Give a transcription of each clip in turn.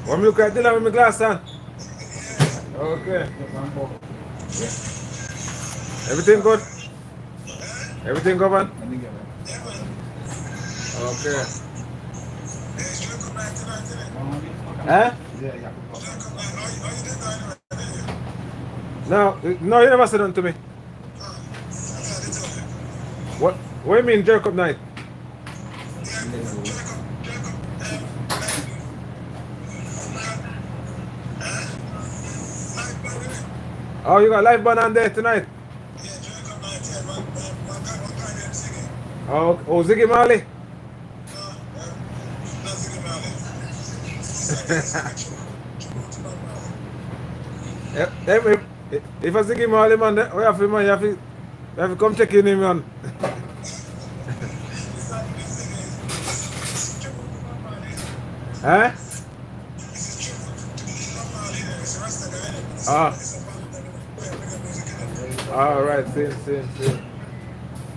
Want me look at Dylan with my glass on? Okay. Everything good? Everything good, man? Okay. Huh? No, no, you never said nothing to me. What do you mean jerk up night? Oh, you got live band on there tonight? Oh, Ziggy Marley? If I Ziggy Marley, man, we have to, man, you have to come check in him, man. Huh? Ah. All right, same.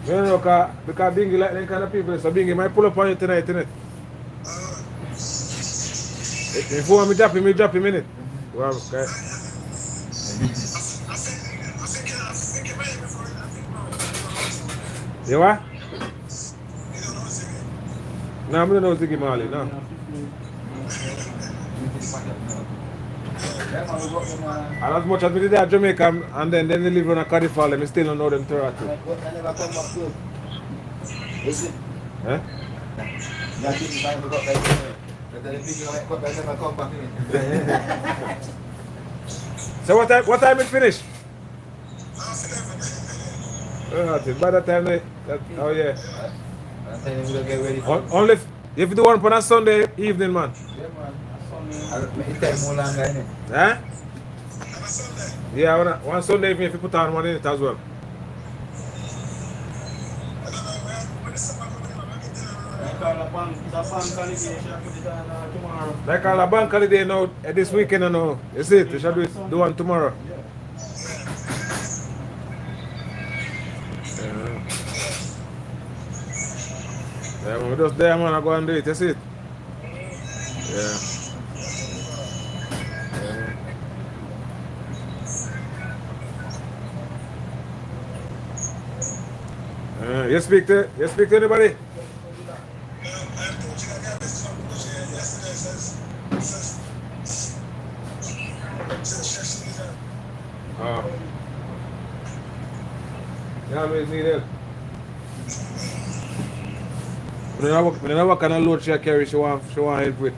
You know, because Bingy like them kind of people, so Bingy might pull up on you tonight, innit? If you want me drop him, innit? Well, okay. You what? No, I don't know Ziggy Marley, no. And as much as we did at Jamaica and then they live on a Cardiff, I still don't know them Toronto. Eh? So what time it finish? By the time oh yeah. Only if you do one on a Sunday evening, man. Huh? Yeah, one Sunday evening if you put on one in it as well. Like all a bank holiday now this weekend, you know. You see it, we shall do one tomorrow. Yeah, man, we just there, man, I go and do it, you see it? Yeah. You speak to anybody? Oh. You always need help. When I work on a load she carry, she want help with.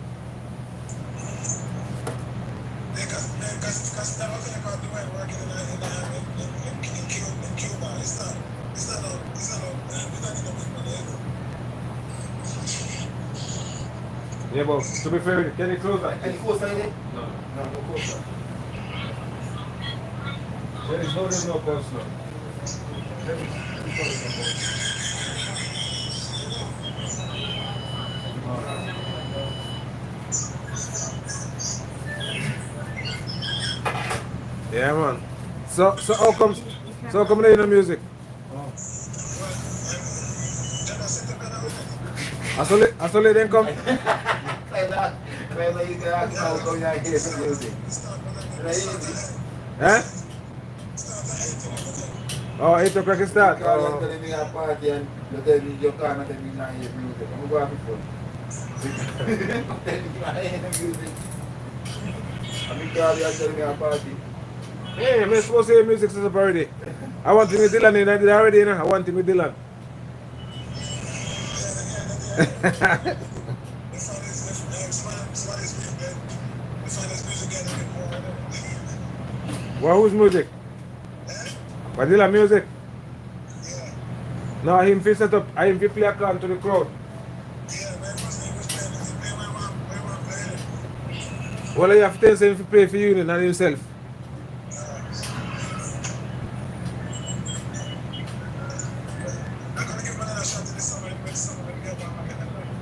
Yeah, but to be fair, can you close that? Any closer in it? No. No closer. There's no cost now. Yeah, man. So how come they in the music? I saw them come. Eh? Oh, 8 o'clock it start. Oh. Hey, I'm supposed to hear music since already. I want him with Dylan in it already, you know. I want him with Dylan. Well, whose music? But Dylan music? No, him fi set up, I him fi play a call to the crowd. Well, you have to tell him to play for you and himself.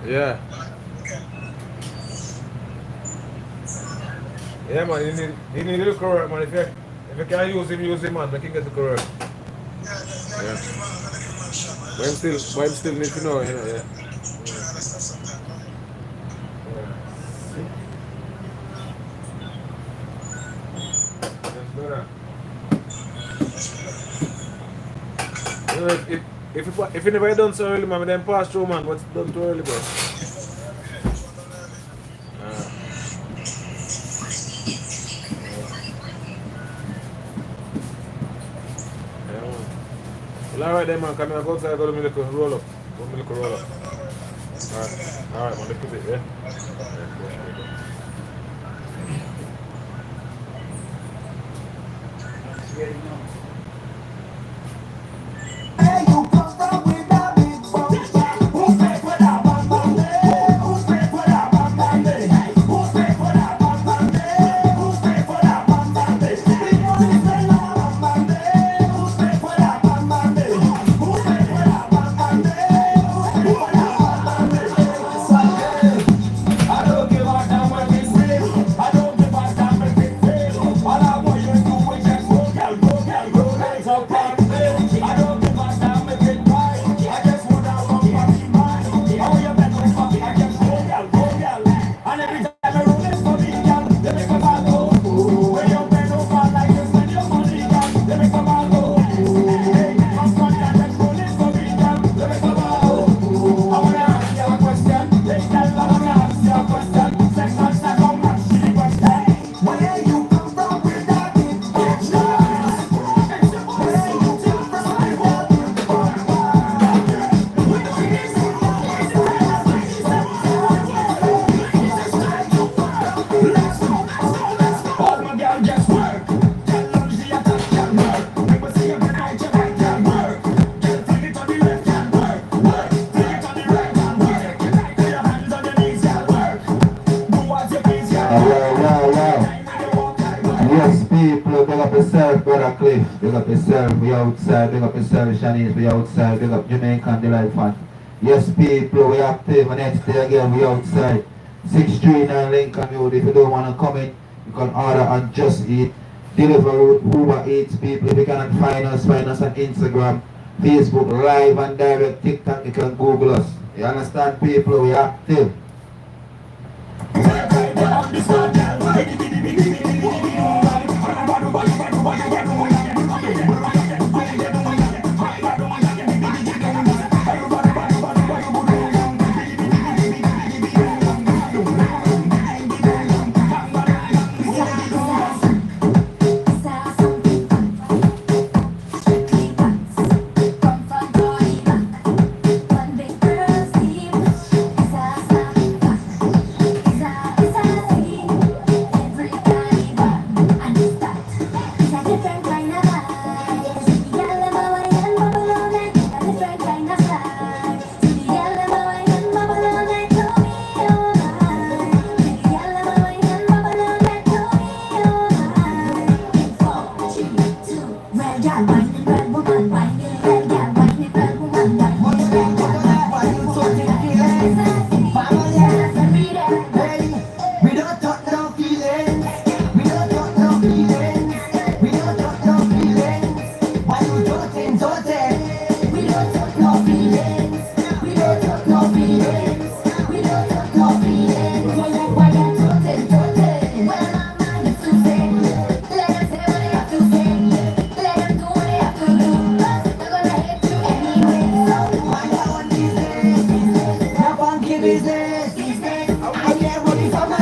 Yeah. Yeah, man, he need a little correct, man. If you can use him, man, they can get the correct. Yeah. But him still need to know, you know, yeah. You know, if you never done so early, man, then pass through, man. What's done too early, bro? Ah, yeah, man. Well, alright then, man. Come here, go outside, go to me little roll up. Go to me little roll up. Alright, man. Look at it, yeah? Yes, people, big up yourself, brother Cliff. Big up yourself, we outside. Big up yourself, Shanice, we outside. Big up Jamaican Delight Fan. Yes, people, we active. And next day again, we outside. 639 Lincoln Road. If you don't want to come in, you can order and just eat. Deliveroo, Uber Eats, people. If you cannot find us on Instagram, Facebook, live and direct, TikTok, you can Google us. You understand, people? We active. Business. I get money from my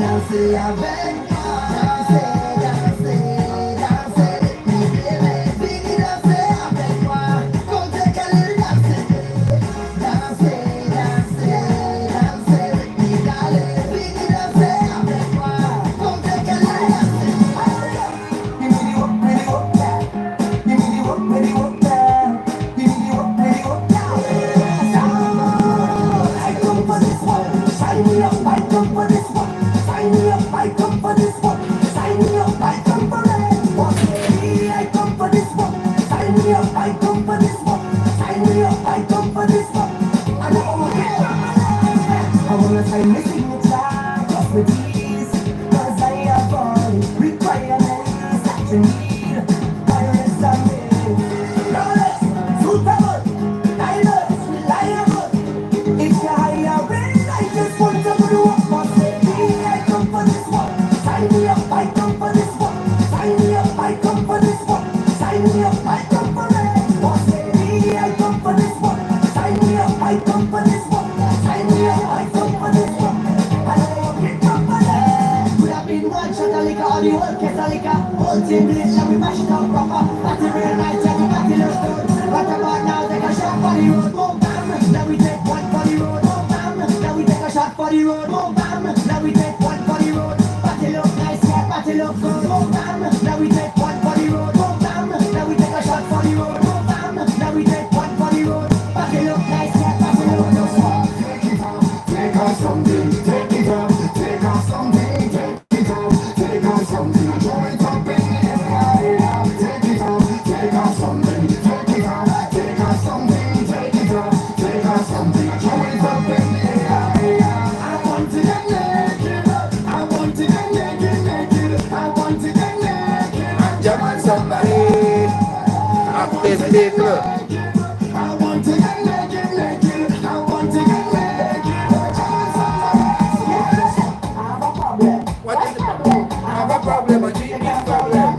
danser avec moi. Danser, danser, danser avec mes bébés. Bingy, danser avec moi. Comptez qu'elle est danser. Danser, danser, danser avec mes galets. Bingy, danser avec moi. Comptez qu'elle est danser. Give me the work, ready work now. Give me the work, ready work now. Give me the work, ready work now. I come for this one. Sign me up, I come for this one. Sign me up, I come for this one. Sign me up, I come for it. One day I come for this one. Sign me up, I come for this one. Sign me up, I come for this one. I don't want to get I wanna sign my signature, cross my T's, cause I have all requirements that you need. Pirates are made. Flawless, suitable, diverse, reliable. If you hire it, I just want to do what must say. I come for this one. Sign me up, I come for this one. Sign me up, I come for this one. Sign me up, I come for it. Must say I come for this one. Sign me up, I come for this one. Sign me up, I come for this one. I don't want to come for it. Could have been one shot of liquor or the whole case of liquor. Whole team lit, let me mash it up proper. Party real nice, yeah, the party looks good. What about now? Take a shot for the road. Boom, bam. Now we take one for the road. Boom, bam. Now we take a shot for the road. Boom, bam. Now we take one for the road. Party look nice, yeah, party look good. Boom, bam. Now we take one for the road. Boom, bam. Now we take a shot for the road. Boom, bam. Now we take one for the road. Party look nice, yeah, party look good. Take off something, take it off, take off something, take it off, take off something, throw it up in the air, take it off something, take it off, take off something, take it off, take off something, throw it up in the air. I want to get naked, I want to get naked, naked, I want to get naked. Jam on somebody. Active people. I want to get naked, naked, I want to get naked. What is the problem? I have a problem, a GP problem.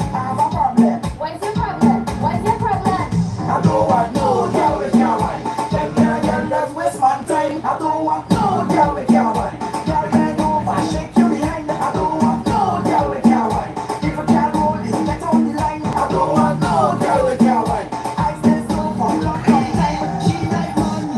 What's your problem? What's your problem? I don't want no girl with your wine. Them girl just waste my time. I don't want no girl with your wine. Girl bend over, shake you behind. I don't want no girl with your wine. If a girl roll it, get on the line. I don't want no girl with your wine. I stay so for long time. She like man.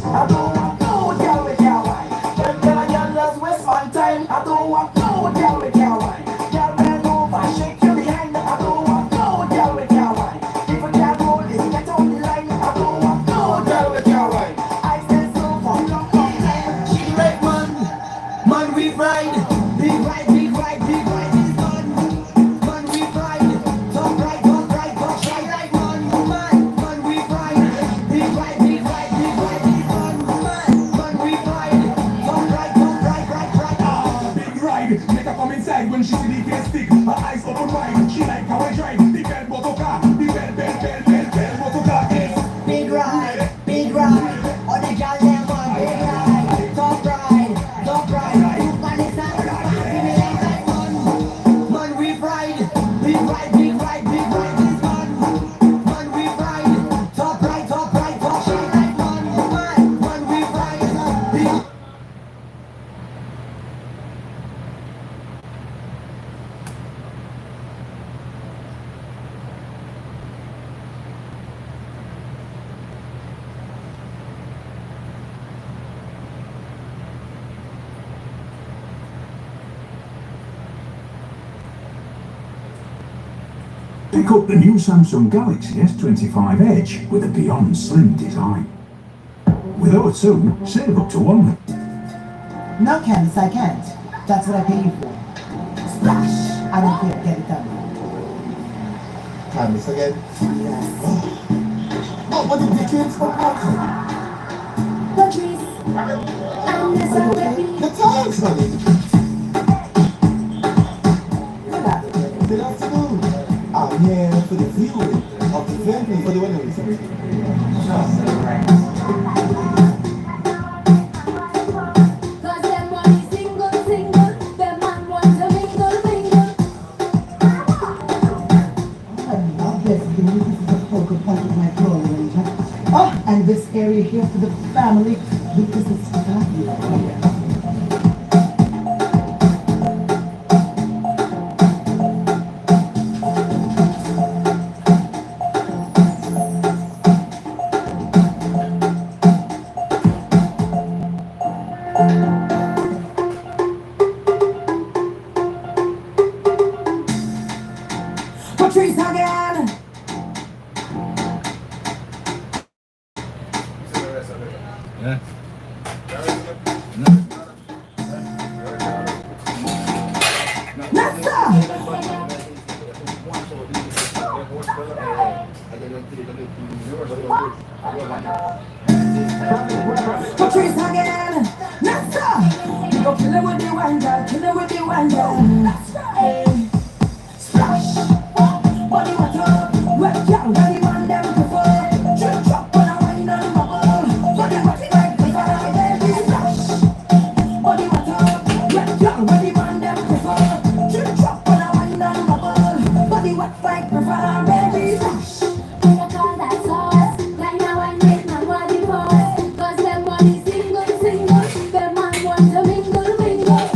I don't want no girl with your wine. Them girl just waste my time. I don't want no girl with your wine. Girl bend over, shake you behind. I don't want no girl with your wine. If a girl roll it, get on the line. I don't want no girl with your wine. I stay so for long time. She like man, man we ride. Big ride, big ride, big ride is done. Man we ride, top right, top right, top right like man. Man we ride. Big ride, big ride, big ride is done. Man we ride, top right, right. Big ride, make her come inside when she see the face stick. Her eyes open wide, she like how I drive. The bell motor car, the bell motor car is Big ride, all the girls them on big ride, top ride, top ride. You man is not party me like that man. Man we ride, big ride, big ride, big ride is man. Man we ride, top right, top she like man. Man we ride, big. Pick up the new Samsung Galaxy S25 Edge with a beyond slim design. With O2, save up to one. No, Candice, I can't. That's what I pay you for. Splash! I don't care, get it done. Candice again. Yes. What did the kids for Patrice, I'm the baby. The times, honey. Good afternoon. Good afternoon. I'm here for the viewing of the venue for the wedding reception. Cause them money single, them man want to mingle. I love this. This is the focal point of my program. Oh, and this area here for the family because it's fabulous. her with the wine, girl. Kill her with the wine, girl. Hey, splash. Body what up? Wet girl, when the man them prefer. Drip drop when I wine and bubble. Body what it like the fire, baby. Splash. Body what up? Wet girl, when the man them prefer. Drip drop when I wine and bubble. Body what like the fire, baby. Splash. When I call that sauce, like now I make my body pause. Cause them body single, single. Them man want to mingle, mingle.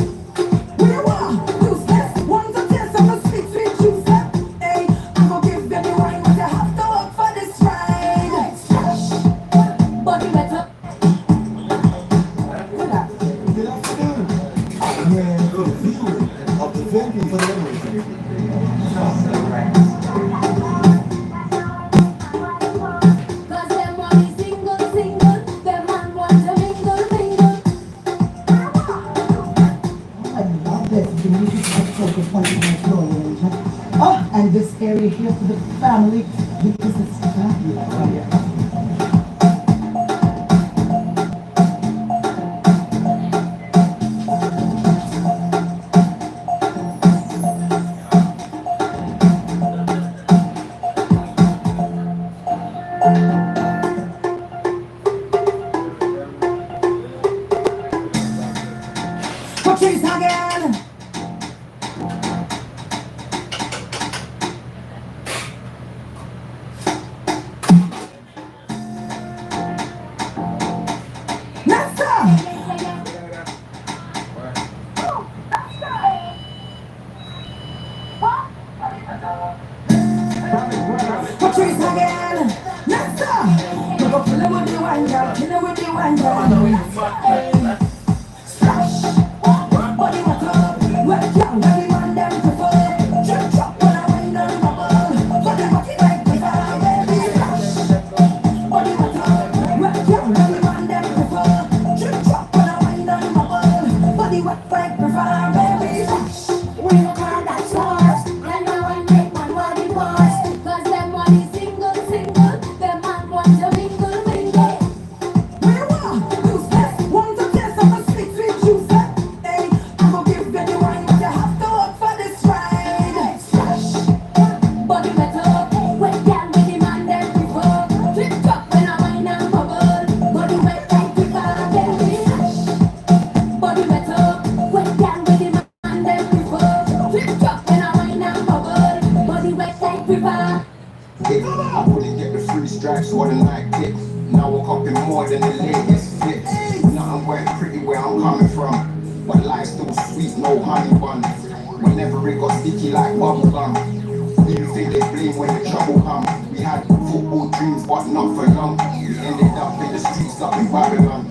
Where you are? Useless. Want to taste of the sweet, sweet juice. Hey, I'm gonna give them the wine, but you have to work for this ride. Splash. Body wet up. Good afternoon. I'm here to the view of the venue for the everything. Cause them body single, single. Them man want to mingle, mingle. I love this. The music is so good fun to my Oh, and this area here for the family because it's fabulous. Patrice again. Master. Patrice again. Master. Go kill her with the wine, girl. Kill her with the wine, girl. Splash. Body what up? Wet girl, when the man them prefer. Drip drop when I wine and bubble. Body what it like the fire, baby. Splash. Body what up? Wet girl, when the man them prefer. Drip drop when I wine and bubble. Body what like the fire, baby. Splash. When I call that sauce, like now I make my body pause. Cause them body single, single. Them man want to mingle, mingle. Where you are? Useless. Want to taste of the sweet, sweet juice. Hey, I'm gonna give you the wine, but you have to work for this ride. Splash. Body wet up. Wet girl with the man them prefer. Drip drop when I wine and bubble. Body wet like the fire, baby. Body wet up. Wet girl with the man them prefer. Drip drop when I wine and bubble. Body wet like the fire. I wouldn't get the free stripes or the night kick. Now we're copying more than the latest flicks. Nothing went pretty where I'm coming from, but life's still sweet, no honey bun. Whenever it got sticky like bubble gum, you think they blame when the trouble come. We had football dreams, but not for long. We ended up in the streets up in Babylon.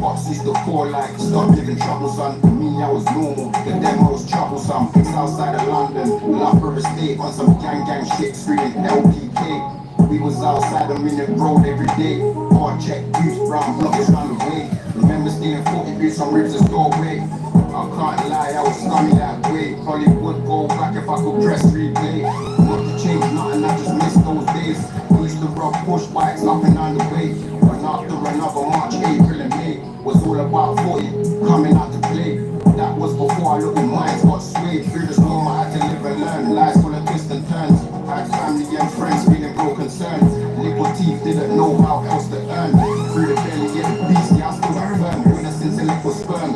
Pops used to call like, stop giving trouble, son. For me, I was normal, the demo was troublesome. Southside of London, Upper Estate on some gang shit, screaming LPK. We was outside on Minute Road every day. Hard check, juice, brown, blockers run away. Remember staying 40 beats on Ribs' doorway. I can't lie, I was scummy that way. Probably would go back if I could press replay. Not to change nothing, I just miss those days. We used to rob push bikes up and down the way. But after another March, April and May was all about 40, coming out to play. That was before I looked at minds got swayed. Through the storm I had to live and learn. Lives full of twists and turns. I had family and friends feeling broke concerns. Little teeth didn't know how else to earn. Through the belly, yeah, the beast, yeah, I still got firm. Innocence and liquid sperm.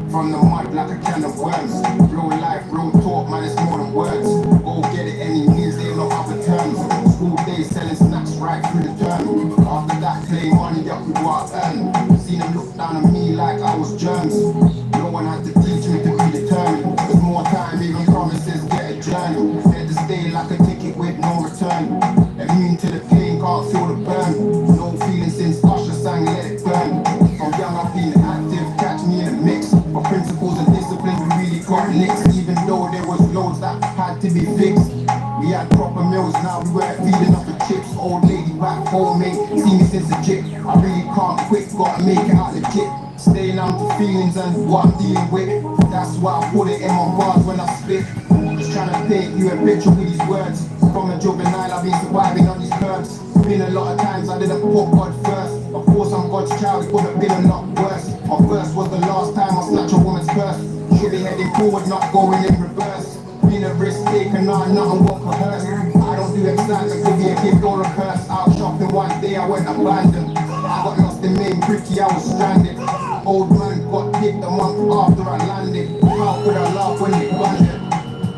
From the mud like a can of worms. Real life, real talk, man, it's more than words. Go get it any means, they no other terms. School days selling snacks right through the term. After that, play money up with what I earn. Seen them look down on me like I was germs. No one had to teach me to be determined. There's more time, even promises get a journey. Set to stay like a ticket with no return. Immune to the pain, can't feel the burn. No feeling since Usher sang Let It Burn. From young I've been active, catch me in a mix. For principles and discipline, we really got licks. Even though there was loads that had to be fixed. We had proper meals, now we weren't feeding off the chips. Old lady back home, mate, see me since a jit. I really can't quit, gotta make it out the kit. Staying out to feelings and what I'm dealing with. That's why I put it in my bars when I spit. Just trying to paint you a picture with these words. From a juvenile, I've been surviving on these curves. Been a lot of times I didn't put God first. Of course I'm God's child, it could have been a lot worse. My first was the last time I snatched a woman's forward, not going in reverse. Been a risk taker, nah, nothing won't coerce. I don't do excitement, give me a gift or a curse. Out shopping one day, I went abandoned. I got lost in main pretty, I was stranded. Old man got kicked a month after I landed. How could I laugh when it landed?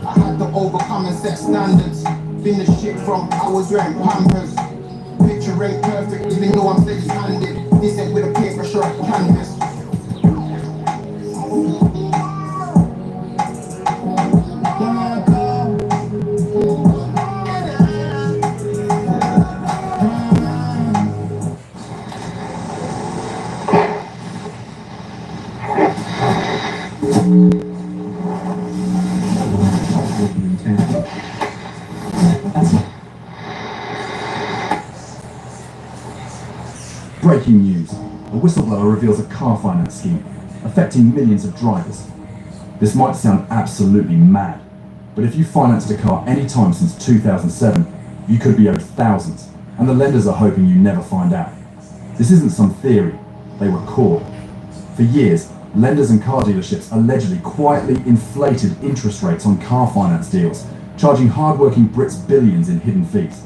I had to overcome and set standards. Been the shit from I was wearing Pampers. Picture ain't perfect, even though I'm steady-handed. This ain't with a paper short canvas. Breaking news. A whistleblower reveals a car finance scheme affecting millions of drivers. This might sound absolutely mad, but if you financed a car any time since 2007, you could be owed thousands, and the lenders are hoping you never find out. This isn't some theory, they were caught. For years, lenders and car dealerships allegedly quietly inflated interest rates on car finance deals, charging hard-working Brits billions in hidden fees.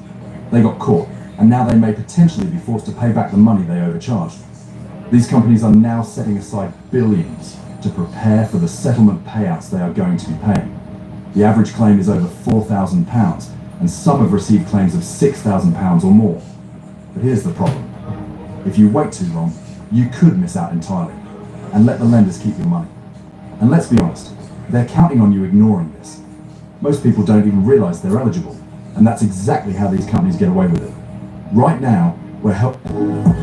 They got caught, and now they may potentially be forced to pay back the money they overcharged. These companies are now setting aside billions to prepare for the settlement payouts they are going to be paying. The average claim is over £4,000, and some have received claims of £6,000 or more. But here's the problem. If you wait too long, you could miss out entirely, and let the lenders keep your money. And let's be honest, they're counting on you ignoring this. Most people don't even realise they're eligible, and that's exactly how these companies get away with it. Right now, we're helping.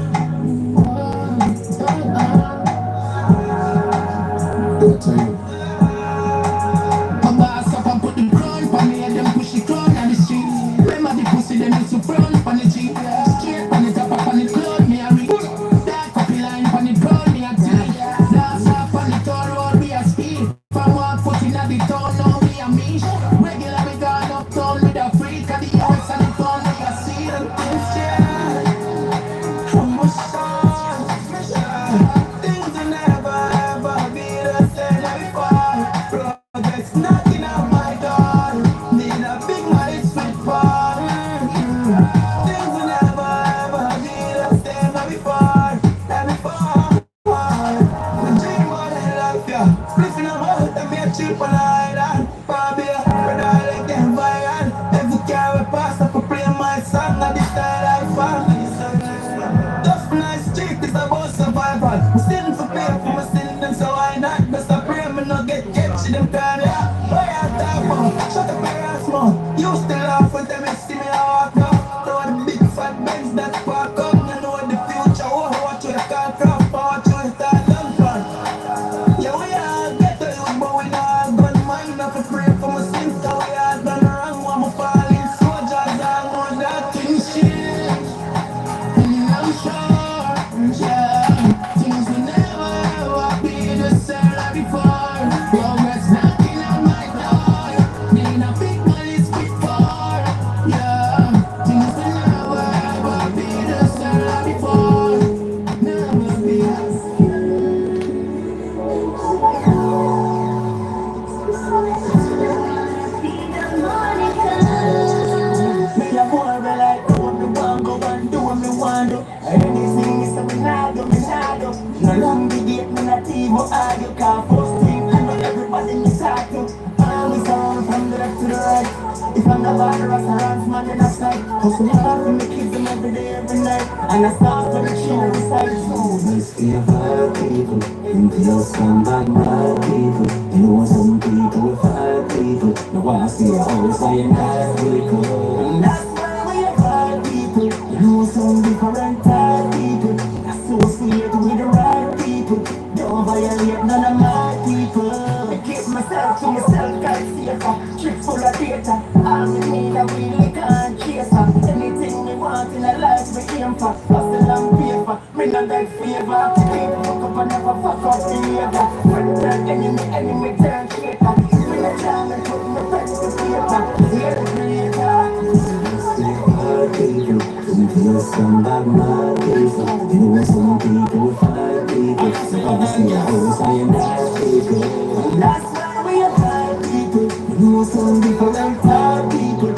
some different part people.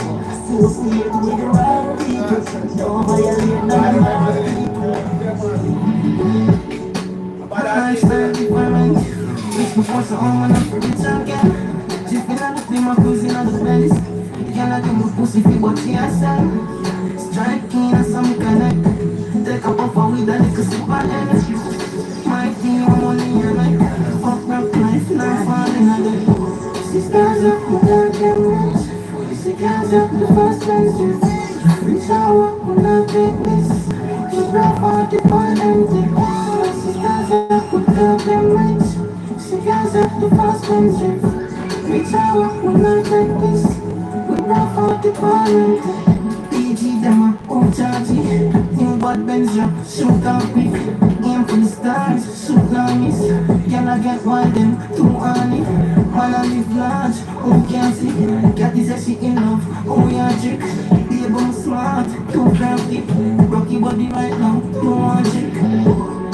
Associate with the right people. Don't violate none of my people. Lifestyle different. Rich before so I'm gonna rich again. Jiffin on the flame, I'm cruising on the Benz. Can I give me pussy fit but she has said striking and some connect. Take a puff of weed and lick a sip and end. My team, I'm only here like fuck rock life, now falling on the sisters up, my dad get rich. She guys up, the first one's just reach out, when I take this. She brought out the point empty. Sisters up, my dad get rich. She guys up, the first one's just reach out, when I take this. We brought out the point empty. PG them up, oh chargy. New bad Benz up, shoot out quick. Aim for the stars, shoot now miss. Can I get wild them, too honey. Man I live large, who can see? Catty says she in love, oh yeah trick. Babe I'm smart, too crafty. Rocky body right now, too magic.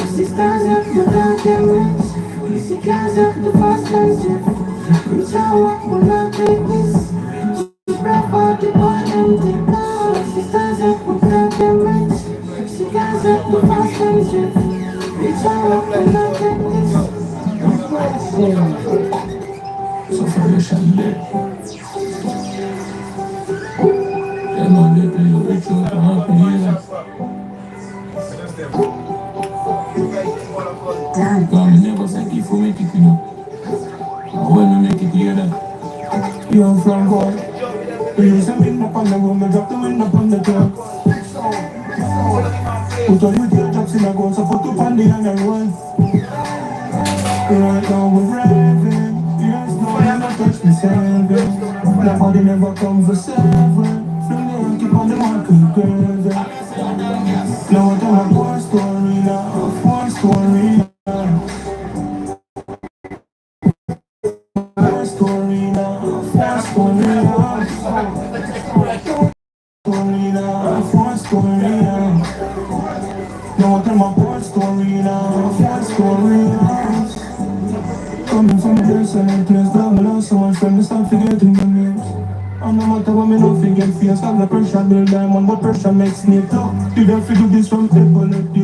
Sisters up, my dog them rich. She guys up, the fast ones jet. Reach out, will not take this. Rough out the boy empty. Sisters up, my dog them rich. She guys up, the fast ones jet. Reach out, will not take this. So for the chandelier. Yeah, man, they play the rich out and happy here. Because me never thank you for making it, you know. And when we make it together, yo, from God, we use them in up on the room, we drop the wind up on the truck. Put on with your drops in the gun, so put up on the hand and run. Right now we're raving, yes, no, you not touch me, saving. That body never come for seven. From there, keep on the market, girl. Now I tell a war story now, war story now. War story now, war story now. Story now, war story now. Now I tell my war story now, war story now. Coming from a different place, down below so much from the start forgetting the names. And no matter what me no forget, fears got the pressure build diamond, but pressure makes me tough. You don't feel this from people like this.